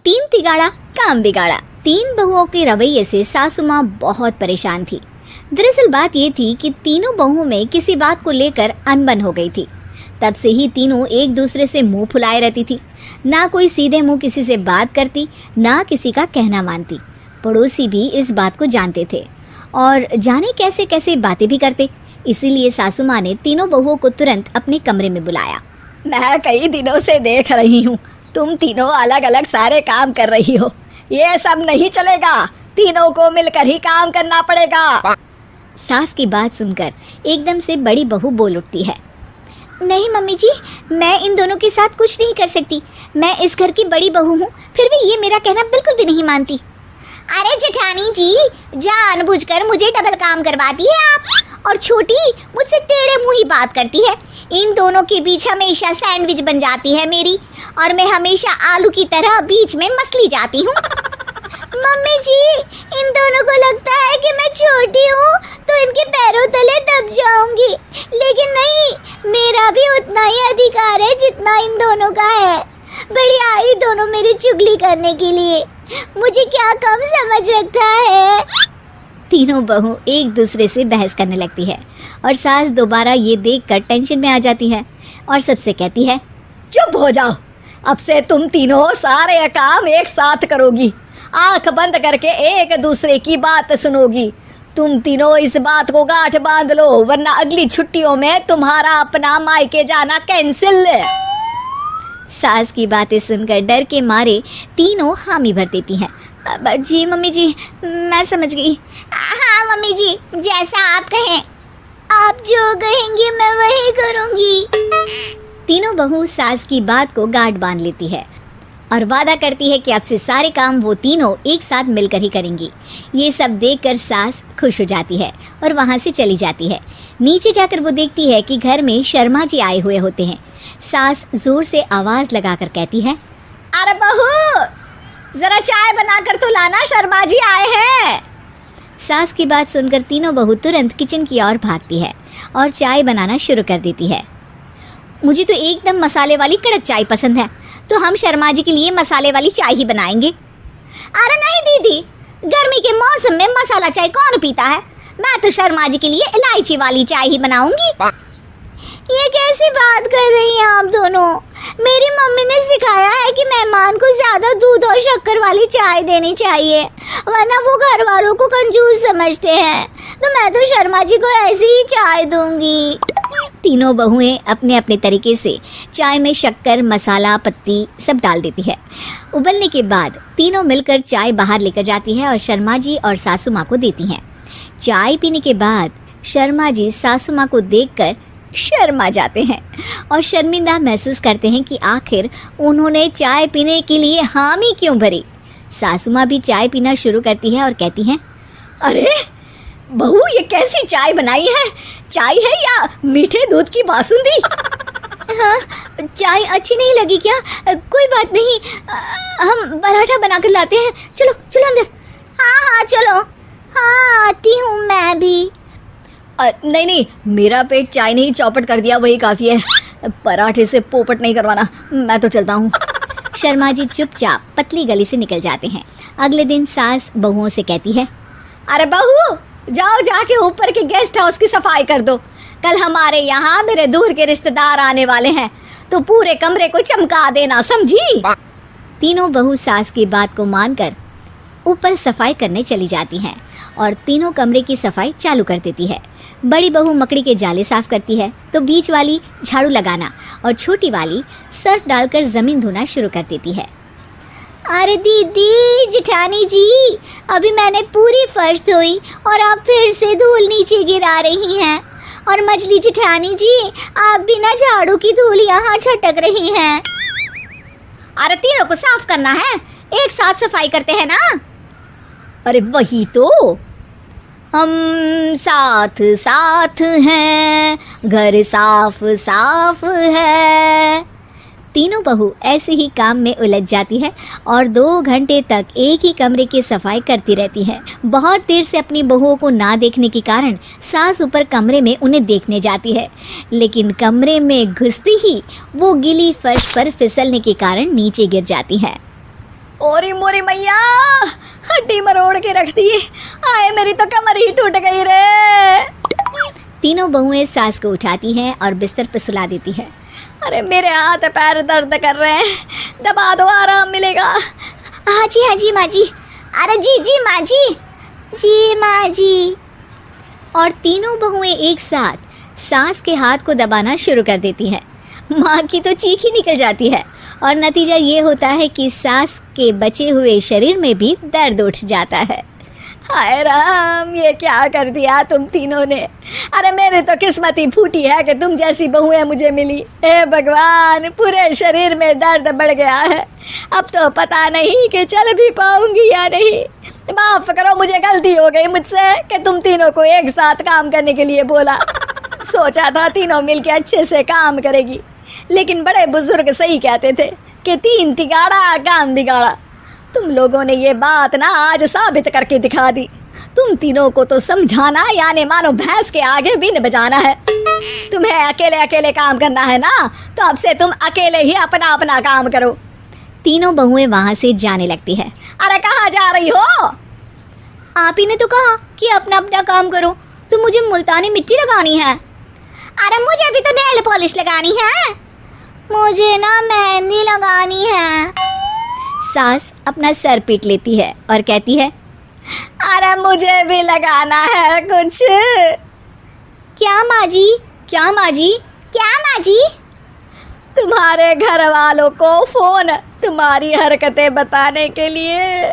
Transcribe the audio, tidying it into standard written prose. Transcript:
तीन तिगाड़ा काम बिगाड़ा। तीन बहुओं के रवैये से सासू माँ बहुत परेशान थी। दरअसल बात ये थी कि तीनों बहुओं में किसी बात को लेकर अनबन हो गई थी। तब से ही तीनों एक दूसरे से मुंह फुलाए रहती थी। ना कोई सीधे मुंह किसी से बात करती, ना किसी का कहना मानती। पड़ोसी भी इस बात को जानते थे और जाने कैसे कैसे बातें भी करते। इसीलिए सासू माँ ने तीनों बहुओं को तुरंत अपने कमरे में बुलाया। मैं कई दिनों से देख रही हूँ तुम तीनों अलग अलग सारे काम कर रही हो। ये सब नहीं चलेगा, तीनों को मिलकर ही काम करना पड़ेगा। सास की बात सुनकर एकदम से बड़ी बहू बोल उठती है। नहीं मम्मी जी, मैं इन दोनों के साथ कुछ नहीं कर सकती। मैं इस घर की बड़ी बहू हूँ, फिर भी ये मेरा कहना बिल्कुल भी नहीं मानती। अरे जेठानी जी, जानबूझकर मुझे डबल काम करवाती है आप, और छोटी मुझसे टेढ़े मुंह ही बात करती है। इन दोनों के बीच हमेशा सैंडविच बन जाती है मेरी, और मैं हमेशा आलू की तरह बीच में मसली जाती हूँ। मम्मी जी, इन दोनों को लगता है कि मैं छोटी हूँ तो इनके पैरों तले दब जाऊंगी, लेकिन नहीं, मेरा भी उतना ही अधिकार है जितना इन दोनों का है। बड़ी आई दोनों मेरी चुगली करने के लिए, मुझे क्या कम समझ रखा है। तीनों बहू एक दूसरे से बहस करने लगती है और सास दोबारा ये देखकर टेंशन में आ जाती है और सबसे कहती है, चुप हो जाओ, अब से तुम तीनों सारे काम एक साथ करोगी। आंख बंद करके एक दूसरे की बात सुनोगी। तुम तीनों इस बात को गांठ बांध लो, वरना अगली छुट्टियों में तुम्हारा अपना मायके जाना कैंसिल। सास की बातें सुनकर डर के मारे तीनों हामी भर देती हैं। जी मम्मी जी, मैं समझ गई। हाँ मम्मी जी, जैसा आप कहें, आप जो कहेंगी मैं वही करूंगी। तीनों बहू सास की बात को गांठ बांध लेती है और वादा करती है कि अब से सारे काम वो तीनों एक साथ मिलकर ही करेंगी। ये सब देखकर सास खुश हो जाती है और वहाँ से चली जाती है। नीचे जाकर वो देखती है कि घर में शर्मा जी आए हुए होते हैं। सास जोर से आवाज लगाकर कहती है, अरे बहू, जरा चाय बनाकर तो लाना, शर्मा जी आए हैं। सास की बात सुनकर तीनों बहू तुरंत किचन की ओर भागती है और चाय बनाना शुरू कर देती है। मुझे तो एकदम मसाले वाली कड़क चाय पसंद है, तो हम शर्मा जी के लिए मसाले वाली चाय ही बनाएंगे। अरे नहीं दीदी, गर्मी के मौसम में मसाला चाय कौन पीता है? मैं तो शर्मा जी के लिए इलायची वाली चाय ही बनाऊंगी। ये कैसी बात कर रही हैं आप दोनों? मेरी मम्मी ने सिखाया है कि मेहमान को ज्यादा दूध और शक्कर वाली चाय देनी चाहिए, वरना वो घर वालों को कंजूस समझते हैं। तो मैं तो शर्मा जी को ऐसी ही चाय दूंगी। तीनों बहुएं अपने अपने तरीके से चाय में शक्कर, मसाला, पत्ती सब डाल देती है। उबलने के बाद तीनों मिलकर चाय बाहर लेकर जाती है और शर्मा जी और सासू माँ को देती हैं। चाय पीने के बाद शर्मा जी सासू माँ को देखकर शर्मा जाते हैं और शर्मिंदा महसूस करते हैं कि आखिर उन्होंने चाय पीने के लिए हामी क्यों भरी। सासू माँ भी चाय पीना शुरू करती है और कहती हैं, अरे बहू, ये कैसी चाय बनाई है? चाय है या मीठे दूध की बासुंदी? हाँ, चाय अच्छी नहीं लगी क्या? कोई बात नहीं, हम पराठा बनाकर लाते हैं। चलो चलो अंदर। हाँ चलो। हाँ, आती हूँ मैं भी। नहीं, मेरा पेट चाय ने ही चौपट कर दिया, वही काफ़ी है। पराठे से पोपट नहीं करवाना, मैं तो चलता हूँ। शर्मा जी चुपचाप पतली गली से निकल जाते हैं। अगले दिन सास बहुओं से कहती है, अरे बहू, जाओ जाके ऊपर के गेस्ट हाउस की सफाई कर दो। कल हमारे यहाँ मेरे दूर के रिश्तेदार आने वाले हैं, तो पूरे कमरे को चमका देना, समझी? तीनों बहू सास की बात को मानकर ऊपर सफाई करने चली जाती हैं और तीनों कमरे की सफाई चालू कर देती है। बड़ी बहू मकड़ी के जाले साफ करती है, तो बीच वाली झाड़ू लगाना और छोटी वाली सर्फ डालकर जमीन धोना शुरू कर देती है। अरे दीदी, जेठानी जी, अभी मैंने पूरी फर्श धोई और आप फिर से धूल नीचे गिरा रही हैं। और मछली जेठानी जी, आप बिना झाड़ू की धूल यहाँ छटक रही हैं। अरे तीनों को साफ करना है, एक साथ सफाई करते हैं ना। अरे वही तो, हम साथ साथ हैं, घर साफ साफ है। तीनों बहू ऐसे ही काम में उलझ जाती है और 2 घंटे तक एक ही कमरे की सफाई करती रहती है। बहुत देर से अपनी बहुओं को ना देखने के कारण सास ऊपर कमरे में उन्हें देखने जाती है, लेकिन कमरे में घुसती ही वो गीली फर्श पर फिसलने के कारण नीचे गिर जाती है। ओरी मोरी मैया, हड्डी मरोड़ के रख दी। आए मेरी तो कमर ही टूट गई रे। तीनों बहुएं सास को उठाती हैं और बिस्तर पर सुला देती हैं। अरे मेरे हाथ पैर दर्द कर रहे हैं, दबा दो आराम मिलेगा। हाँ जी माँ जी। अरे जी माँ जी। और तीनों बहुएं एक साथ सास के हाथ को दबाना शुरू कर देती हैं। माँ की तो चीख ही निकल जाती है और नतीजा ये होता है कि सास के बचे हुए शरीर में भी दर्द उठ जाता है। हाय राम, ये क्या कर दिया तुम तीनों ने। अरे मेरी तो किस्मत ही फूटी है कि तुम जैसी बहुएं मुझे मिली। हे भगवान, पूरे शरीर में दर्द बढ़ गया है। अब तो पता नहीं कि चल भी पाऊंगी या नहीं। माफ करो, मुझे गलती हो गई मुझसे कि तुम तीनों को एक साथ काम करने के लिए बोला। सोचा था तीनों मिलके अच्छे से काम करेगी, लेकिन बड़े बुजुर्ग सही कहते थे कि 3 तिगाड़ा काम बिगाड़ा। तुम लोगों ने ये बात ना आज साबित करके दिखा दी। तुम तीनों को तो समझाना यानी मानो भैंस के आगे बीन बजाना है। तुम्हें अकेले अकेले काम करना है ना, तो अब से तुम अकेले ही अपना अपना काम करो। तीनों बहुएं वहां से जाने लगती है। अरे कहाँ जा रही हो? आप ही ने तो कहा कि अपना अपना काम करो, तो मुझे मुल्तानी मिट्टी लगानी है। अरे मुझे भी तो नेल पॉलिश लगानी है। मुझे ना मेहंदी लगानी है। सास अपना सर पीट लेती है और कहती है, अरे मुझे भी लगाना है कुछ। क्या माँ जी? तुम्हारे घर वालों को फोन तुम्हारी हरकतें बताने के लिए।